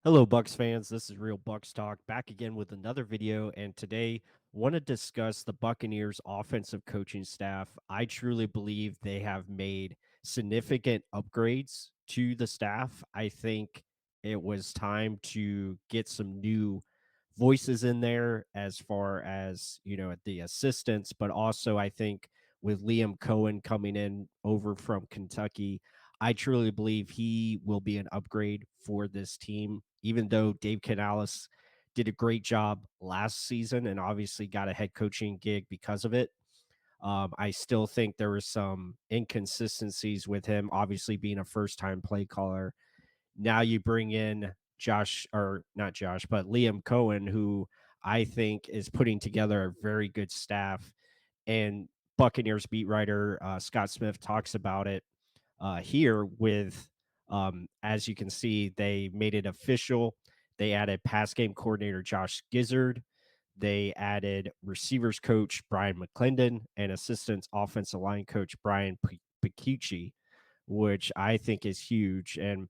Hello, Bucks fans. This is Real Bucks Talk back again with another video. And today, want to discuss the Buccaneers offensive coaching staff. I truly believe they have made significant upgrades to the staff. I think it was time to get some new voices in there as far as, the assistants, but also I think with Liam Cohen coming in over from Kentucky, I truly believe he will be an upgrade for this team, even though Dave Canales did a great job last season and obviously got a head coaching gig because of it. I still think there were some inconsistencies with him, obviously being a first time play caller. Now you bring in Josh, or not Josh, but Liam Cohen, who I think is putting together a very good staff. And Buccaneers beat writer Scott Smith talks about it here with, as you can see, they made it official. They added pass game coordinator Josh Gizzard. They added receivers coach Brian McClendon and assistant offensive line coach Brian Picucci, which I think is huge. And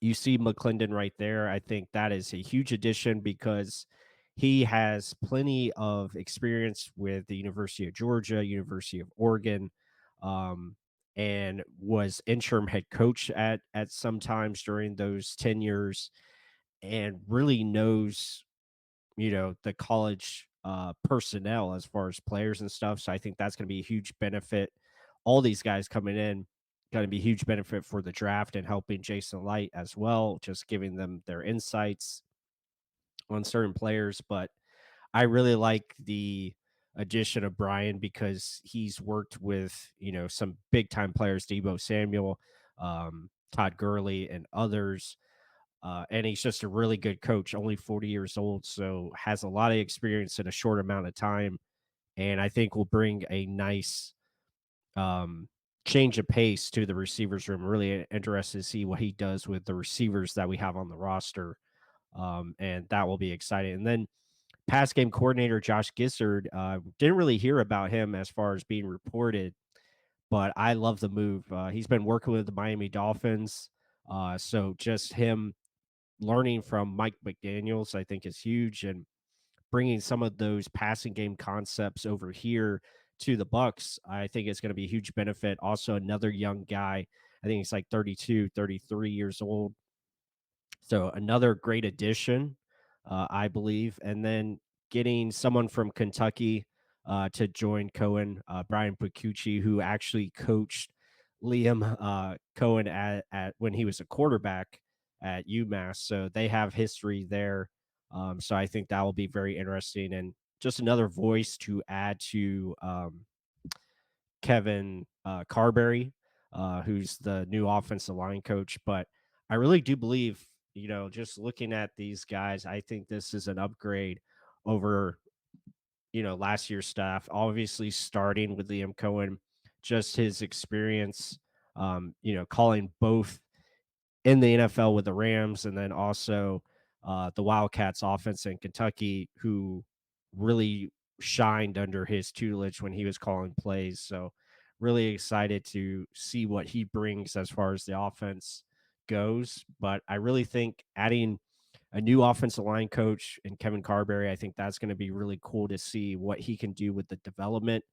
you see McClendon right there. I think that is a huge addition because he has plenty of experience with the University of Georgia, University of Oregon, um, and was interim head coach at some times during those tenures, and really knows the college personnel as far as players and stuff. So I think that's going to be a huge benefit. All these guys coming in going to be a huge benefit for the draft and helping Jason Light as well, just giving them their insights on certain players. But I really like the addition of Brian because he's worked with some big time players, Debo Samuel, Todd Gurley, and others. And he's just a really good coach, only 40 years old, so has a lot of experience in a short amount of time. And I think will bring a nice um, change of pace to the receivers room. Really interested to see what he does with the receivers that we have on the roster. And that will be exciting. And then pass game coordinator Josh Gizzard, didn't really hear about him as far as being reported, but I love the move. He's been working with the Miami Dolphins. So just him learning from Mike McDaniels, I think, is huge, and bringing some of those passing game concepts over here to the Bucks, I think it's going to be a huge benefit. Also, another young guy, I think he's like 32, 33 years old. So another great addition, I believe. And then getting someone from Kentucky to join Cohen, Brian Picucci, who actually coached Liam Cohen at when he was a quarterback at UMass. So they have history there. So I think that will be very interesting and just another voice to add to Kevin Carberry, who's the new offensive line coach. But I really do believe, just looking at these guys, I think this is an upgrade over, last year's staff. Obviously, starting with Liam Cohen, just his experience, calling both in the NFL with the Rams and then also the Wildcats offense in Kentucky, who really shined under his tutelage when he was calling plays. So, really excited to see what he brings as far as the offense goes. But I really think adding a new offensive line coach and Kevin Carberry, I think that's going to be really cool to see what he can do with the development,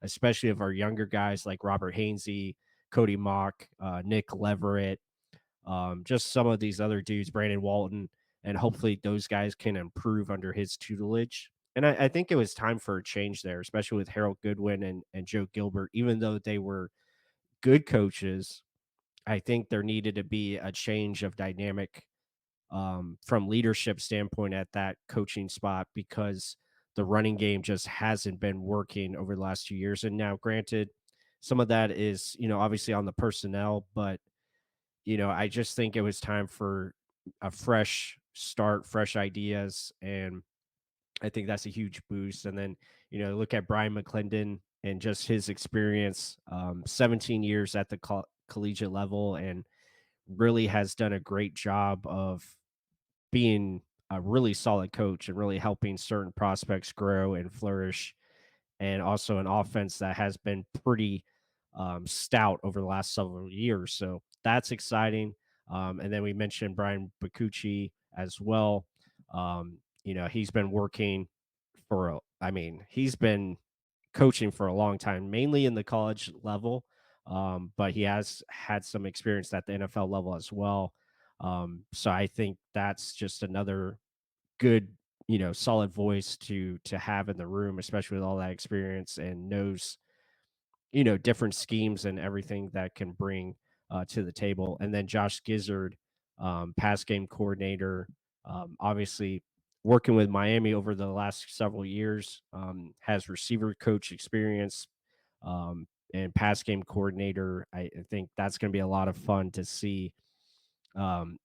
especially of our younger guys like Robert Hainsey, Cody Mock, Nick Leverett, just some of these other dudes, Brandon Walton, and hopefully those guys can improve under his tutelage. And I think it was time for a change there, especially with Harold Goodwin and Joe Gilbert. Even though they were good coaches, I think there needed to be a change of dynamic from leadership standpoint at that coaching spot because the running game just hasn't been working over the last 2 years. And now, granted, some of that is obviously on the personnel, but I just think it was time for a fresh start, fresh ideas, and I think that's a huge boost. And then, look at Brian McClendon and just his experience, 17 years at the collegiate level, and really has done a great job of being a really solid coach and really helping certain prospects grow and flourish, and also an offense that has been pretty stout over the last several years. So that's exciting. And then we mentioned Brian Bacucci as well. He's been working he's been coaching for a long time, mainly in the college level, but he has had some experience at the NFL level as well. So I think that's just another good, solid voice to have in the room, especially with all that experience and knows different schemes and everything that can bring to the table. And then Josh Gizzard, pass game coordinator, obviously working with Miami over the last several years, has receiver coach experience, and pass game coordinator. I think that's going to be a lot of fun to see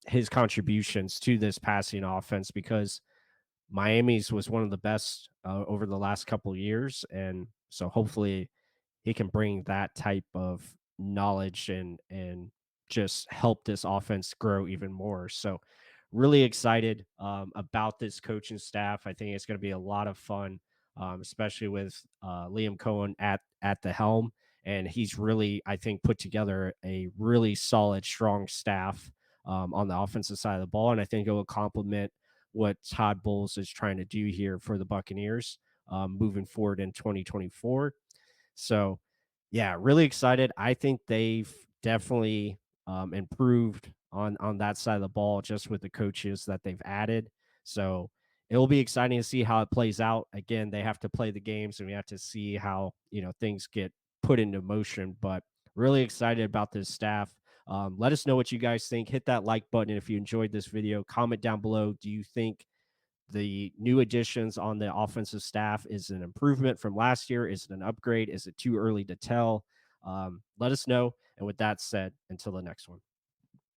his contributions to this passing offense because Miami's was one of the best over the last couple of years, and so hopefully he can bring that type of knowledge and just help this offense grow even more. So really excited about this coaching staff. I think it's going to be a lot of fun, especially with Liam Cohen at the helm, and he's really, I think, put together a really solid, strong staff on the offensive side of the ball, and I think it will complement what Todd Bowles is trying to do here for the Buccaneers moving forward in 2024. So, yeah, really excited. I think they've definitely improved on that side of the ball just with the coaches that they've added. So it will be exciting to see how it plays out. Again, they have to play the games, and we have to see how things get put into motion. But really excited about this staff. Let us know what you guys think. Hit that like button if you enjoyed this video. Comment down below. Do you think the new additions on the offensive staff is an improvement from last year? Is it an upgrade? Is it too early to tell? Let us know. And with that said, until the next one.